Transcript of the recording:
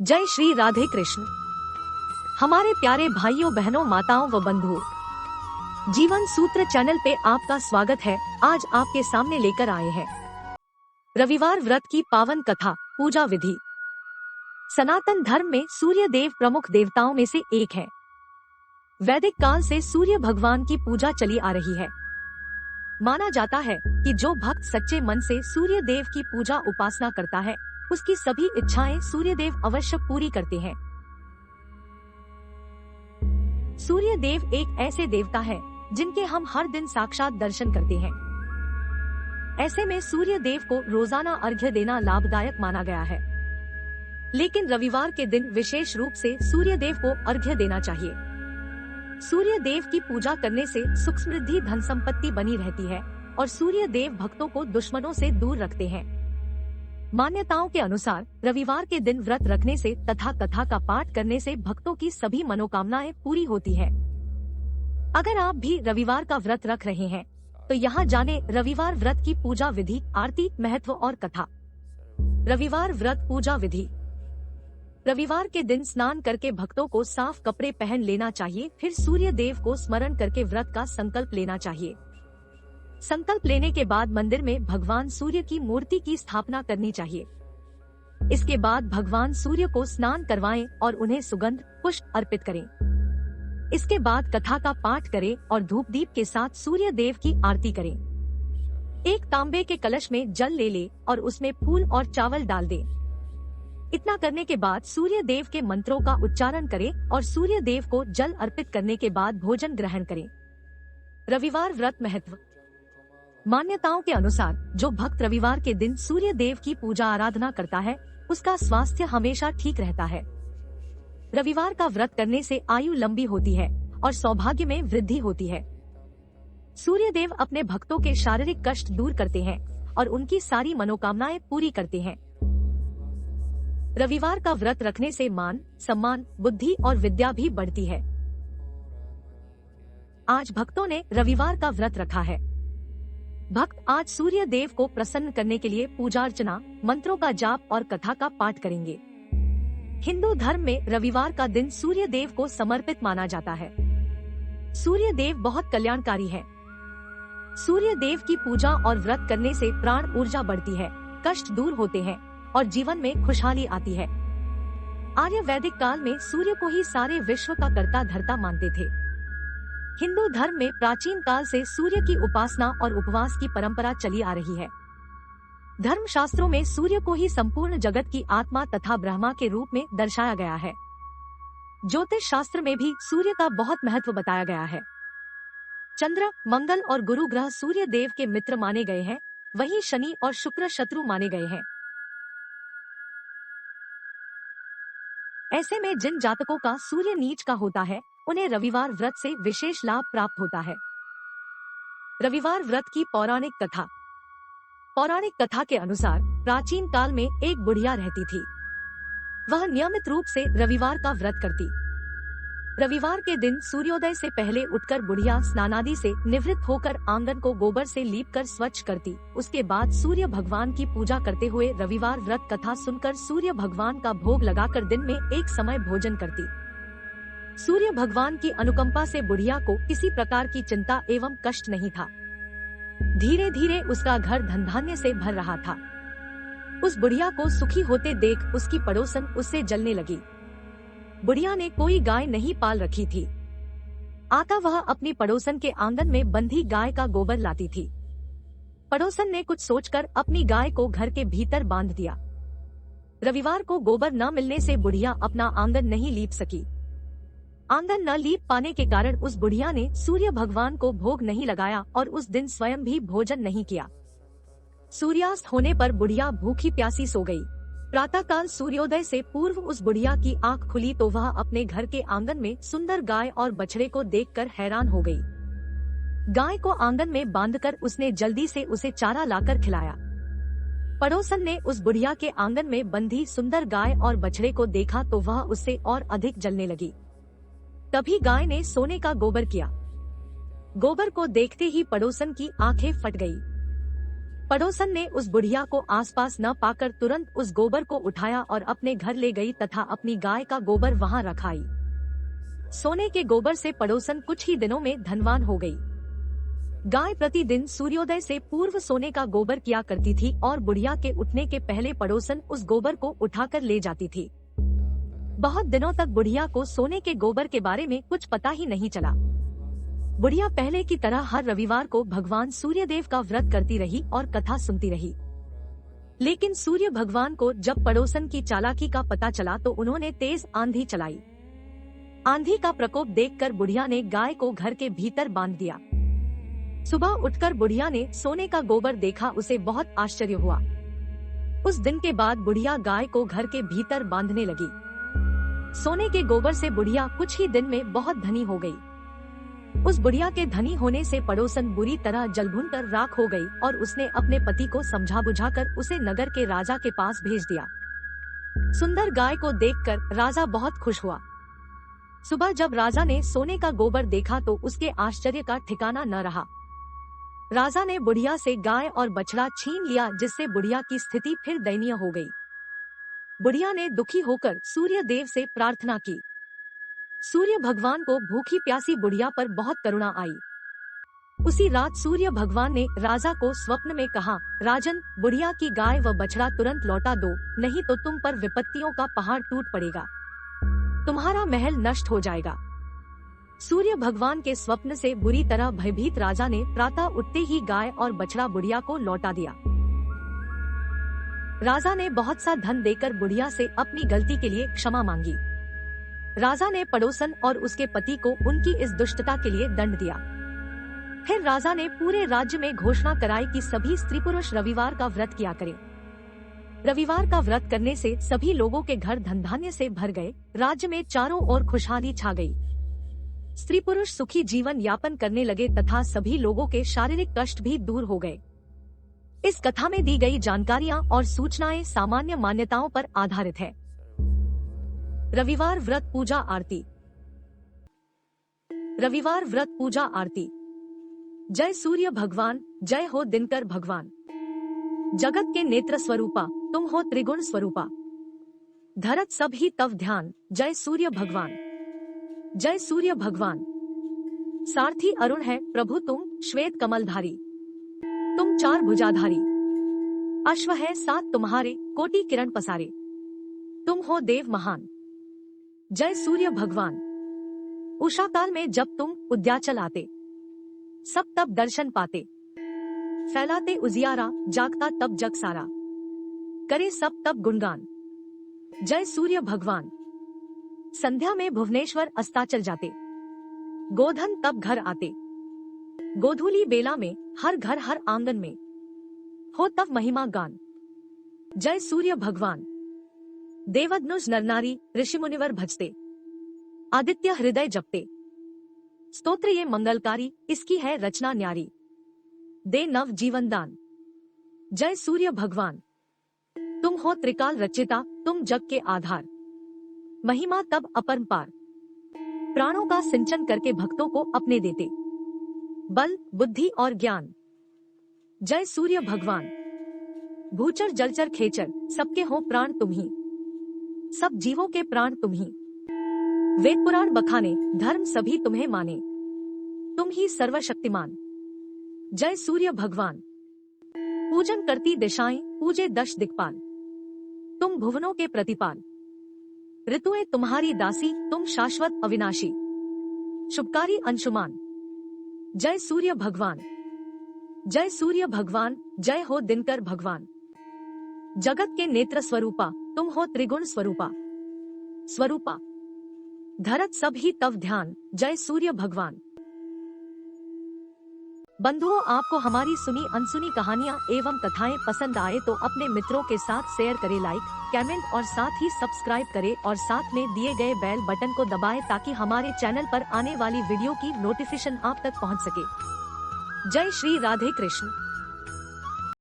जय श्री राधे कृष्ण। हमारे प्यारे भाइयों बहनों माताओं व बंधुओं, जीवन सूत्र चैनल पे आपका स्वागत है। आज आपके सामने लेकर आए हैं रविवार व्रत की पावन कथा, पूजा विधि। सनातन धर्म में सूर्य देव प्रमुख देवताओं में से एक है। वैदिक काल से सूर्य भगवान की पूजा चली आ रही है। माना जाता है कि जो भक्त सच्चे मन से सूर्य देव की पूजा उपासना करता है, उसकी सभी इच्छाएं सूर्य देव अवश्य पूरी करते हैं। सूर्य देव एक ऐसे देवता है जिनके हम हर दिन साक्षात दर्शन करते हैं। ऐसे में सूर्य देव को रोजाना अर्घ्य देना लाभदायक माना गया है। लेकिन रविवार के दिन विशेष रूप से सूर्य देव को अर्घ्य देना चाहिए। सूर्य देव की पूजा करने से सुख समृद्धि धन संपत्ति बनी रहती है और सूर्य देव भक्तों को दुश्मनों से दूर रखते हैं। मान्यताओं के अनुसार रविवार के दिन व्रत रखने से तथा कथा का पाठ करने से भक्तों की सभी मनोकामनाएं पूरी होती है। अगर आप भी रविवार का व्रत रख रहे हैं तो यहाँ जाने रविवार व्रत की पूजा विधि, आरती, महत्व और कथा। रविवार व्रत पूजा विधि। रविवार के दिन स्नान करके भक्तों को साफ कपड़े पहन लेना चाहिए। फिर सूर्य देव को स्मरण करके व्रत का संकल्प लेना चाहिए। संकल्प लेने के बाद मंदिर में भगवान सूर्य की मूर्ति की स्थापना करनी चाहिए। इसके बाद भगवान सूर्य को स्नान करवाएं और उन्हें सुगंध पुष्प अर्पित करें। इसके बाद कथा का पाठ करें और धूप दीप के साथ सूर्य देव की आरती करें। एक तांबे के कलश में जल ले ले और उसमें फूल और चावल डाल दे। इतना करने के बाद सूर्य देव के मंत्रों का उच्चारण करें और सूर्य देव को जल अर्पित करने के बाद भोजन ग्रहण करें। रविवार व्रत महत्व। मान्यताओं के अनुसार जो भक्त रविवार के दिन सूर्य देव की पूजा आराधना करता है, उसका स्वास्थ्य हमेशा ठीक रहता है। रविवार का व्रत करने से आयु लंबी होती है और सौभाग्य में वृद्धि होती है। सूर्य देव अपने भक्तों के शारीरिक कष्ट दूर करते हैं और उनकी सारी मनोकामनाएं पूरी करते हैं। रविवार का व्रत रखने से मान, सम्मान, बुद्धि और विद्या भी बढ़ती है। आज भक्तों ने रविवार का व्रत रखा है। भक्त आज सूर्य देव को प्रसन्न करने के लिए पूजा अर्चना, मंत्रों का जाप और कथा का पाठ करेंगे। हिंदू धर्म में रविवार का दिन सूर्य देव को समर्पित माना जाता है। सूर्य देव बहुत कल्याणकारी है। सूर्य देव की पूजा और व्रत करने से प्राण ऊर्जा बढ़ती है, कष्ट दूर होते हैं और जीवन में खुशहाली आती है। आर्य वैदिक काल में सूर्य को ही सारे विश्व का कर्ता धर्ता मानते थे। हिंदू धर्म में प्राचीन काल से सूर्य की उपासना और उपवास की परंपरा चली आ रही है। धर्म शास्त्रों में सूर्य को ही संपूर्ण जगत की आत्मा तथा ब्रह्मा के रूप में दर्शाया गया है। ज्योतिष शास्त्र में भी सूर्य का बहुत महत्व बताया गया है। चंद्र, मंगल और गुरु ग्रह सूर्य देव के मित्र माने गए हैं, वहीं शनि और शुक्र शत्रु माने गए हैं। ऐसे में जिन जातकों का सूर्य नीच का होता है, उन्हें रविवार व्रत से विशेष लाभ प्राप्त होता है। रविवार व्रत की पौराणिक कथा। पौराणिक कथा के अनुसार प्राचीन काल में एक बुढ़िया रहती थी। वह नियमित रूप से रविवार का व्रत करती। रविवार के दिन सूर्योदय से पहले उठकर बुढ़िया स्नानादि से निवृत्त होकर आंगन को गोबर से लीपकर स्वच्छ करती। उसके बाद सूर्य भगवान की पूजा करते हुए रविवार व्रत कथा सुनकर सूर्य भगवान का भोग लगाकर दिन में एक समय भोजन करती। सूर्य भगवान की अनुकंपा से बुढ़िया को किसी प्रकार की चिंता एवं कष्ट नहीं था। धीरे धीरे उसका घर धन धान्य से भर रहा था। उस बुढ़िया को सुखी होते देख उसकी पड़ोसन उससे जलने लगी। बुढ़िया ने कोई गाय नहीं पाल रखी थी। आता वह अपनी पड़ोसन के आंगन में बंधी गाय का गोबर लाती थी। पड़ोसन ने कुछ सोचकर अपनी गाय को घर के भीतर बांध दिया। रविवार को गोबर न मिलने से बुढ़िया अपना आंगन नहीं लीप सकी। आंगन न लीप पाने के कारण उस बुढ़िया ने सूर्य भगवान को भोग नहीं लगाया और उस दिन स्वयं भी भोजन नहीं किया। सूर्यास्त होने पर बुढ़िया भूखी प्यासी सो गई। प्रातःकाल सूर्योदय से पूर्व उस बुढ़िया की आंख खुली तो वह अपने घर के आंगन में सुंदर गाय और बछड़े को देखकर हैरान हो गई। गाय को आंगन में बांधकर उसने जल्दी से उसे चारा लाकर खिलाया। पड़ोसन ने उस बुढ़िया के आंगन में बंधी सुंदर गाय और बछड़े को देखा तो वह उससे और अधिक जलने लगी। तभी गाय ने सोने का गोबर किया। गोबर को देखते ही पड़ोसन की आंखें फट गई। पड़ोसन ने उस बुढ़िया को आसपास न पाकर तुरंत उस गोबर को उठाया और अपने घर ले गई तथा अपनी गाय का गोबर वहां रखाई। सोने के गोबर से पड़ोसन कुछ ही दिनों में धनवान हो गई। गाय प्रतिदिन सूर्योदय से पूर्व सोने का गोबर किया करती थी और बुढ़िया के उठने के पहले पड़ोसन उस गोबर को उठाकर ले जाती थी। बहुत दिनों तक बुढ़िया को सोने के गोबर के बारे में कुछ पता ही नहीं चला। बुढ़िया पहले की तरह हर रविवार को भगवान सूर्यदेव का व्रत करती रही और कथा सुनती रही। लेकिन सूर्य भगवान को जब पड़ोसन की चालाकी का पता चला तो उन्होंने तेज आंधी चलाई। आंधी का प्रकोप देखकर बुढ़िया ने गाय को घर के भीतर बांध दिया। सुबह उठकर बुढ़िया ने सोने का गोबर देखा, उसे बहुत आश्चर्य हुआ। उस दिन के बाद बुढ़िया गाय को घर के भीतर बांधने लगी। सोने के गोबर से बुढ़िया कुछ ही दिन में बहुत धनी हो गई। उस बुढ़िया के धनी होने से पड़ोसन बुरी तरह जलभुन कर राख हो गई और उसने अपने पति को समझा बुझाकर उसे नगर के राजा के पास भेज दिया। सुंदर गाय को देखकर राजा बहुत खुश हुआ। सुबह जब राजा ने सोने का गोबर देखा तो उसके आश्चर्य का ठिकाना न रहा। राजा ने बुढ़िया से गाय और बछड़ा छीन लिया, जिससे बुढ़िया की स्थिति फिर दयनीय हो गई। बुढ़िया ने दुखी होकर सूर्य देव से प्रार्थना की। सूर्य भगवान को भूखी प्यासी बुढ़िया पर बहुत करुणा आई। उसी रात सूर्य भगवान ने राजा को स्वप्न में कहा, राजन, बुढ़िया की गाय व बछड़ा तुरंत लौटा दो, नहीं तो तुम पर विपत्तियों का पहाड़ टूट पड़ेगा, तुम्हारा महल नष्ट हो जाएगा। सूर्य भगवान के स्वप्न से बुरी तरह भयभीत राजा ने प्रातः उठते ही गाय और बछड़ा बुढ़िया को लौटा दिया। राजा ने बहुत सा धन देकर बुढ़िया से अपनी गलती के लिए क्षमा मांगी। राजा ने पड़ोसन और उसके पति को उनकी इस दुष्टता के लिए दंड दिया। फिर राजा ने पूरे राज्य में घोषणा कराई कि सभी स्त्री पुरुष रविवार का व्रत किया करें। रविवार का व्रत करने से सभी लोगों के घर धन धान्य से भर गए। राज्य में चारों ओर खुशहाली छा गई। स्त्री पुरुष सुखी जीवन यापन करने लगे तथा सभी लोगों के शारीरिक कष्ट भी दूर हो गए। इस कथा में दी गई जानकारियाँ और सूचनाएं सामान्य मान्यताओं पर आधारित है। रविवार व्रत पूजा आरती। रविवार व्रत पूजा आरती। जय सूर्य भगवान, जय हो दिनकर भगवान। जगत के नेत्र स्वरूपा, तुम हो त्रिगुण स्वरूपा। धरत सब ही तव ध्यान, जय सूर्य भगवान। जय सूर्य भगवान। सारथी अरुण है प्रभु तुम, श्वेत कमलधारी। तुम चार भुजाधारी। अश्व है सात तुम्हारे, कोटि किरण पसारे। तुम हो देव महान। जय सूर्य भगवान। उषा काल में जब तुम उद्याचल आते, सब तब दर्शन पाते। फैलाते उजियारा, जागता तब जग सारा। करे सब तब गुणगान। जय सूर्य भगवान। संध्या में भुवनेश्वर अस्ताचल जाते, गोधन तब घर आते। गोधूली बेला में हर घर हर आंगन में, हो तब महिमा गान। जय सूर्य भगवान। देवदनुज नरनारी, ऋषि मुनिवर भजते। आदित्य हृदय जपते। स्तोत्र ये मंगलकारी, इसकी है रचना न्यारी। दे नव जीवन दान। जय सूर्य भगवान। तुम हो त्रिकाल रचिता, तुम जग के आधार। महिमा तब अपरंपार। प्राणों का सिंचन करके भक्तों को अपने देते, बल, बुद्धि और ज्ञान। जय सूर्य भगवान। भूचर जलचर खेचर, सबके हो प्राण तुम ही। सब जीवों के प्राण तुम ही। वेद पुराण बखाने, धर्म सभी तुम्हें माने। तुम ही सर्वशक्तिमान। जय सूर्य भगवान। पूजन करती दिशाएं, पूजे दश दिक्पाल। तुम भुवनों के प्रतिपाल। ऋतुएं तुम्हारी दासी, तुम शाश्वत अविनाशी। शुभकारी अंशुमान। जय सूर्य भगवान। जय सूर्य भगवान, जय हो दिनकर भगवान। जगत के नेत्र स्वरूपा, तुम हो त्रिगुण स्वरूपा। स्वरूपा धरत सब ही तव ध्यान, जय सूर्य भगवान। बंधुओं, आपको हमारी सुनी अनसुनी कहानियाँ एवं कथाएं पसंद आए तो अपने मित्रों के साथ शेयर करें, लाइक, कमेंट और साथ ही सब्सक्राइब करें और साथ में दिए गए बेल बटन को दबाएं ताकि हमारे चैनल पर आने वाली वीडियो की नोटिफिकेशन आप तक पहुंच सके। जय श्री राधे कृष्ण।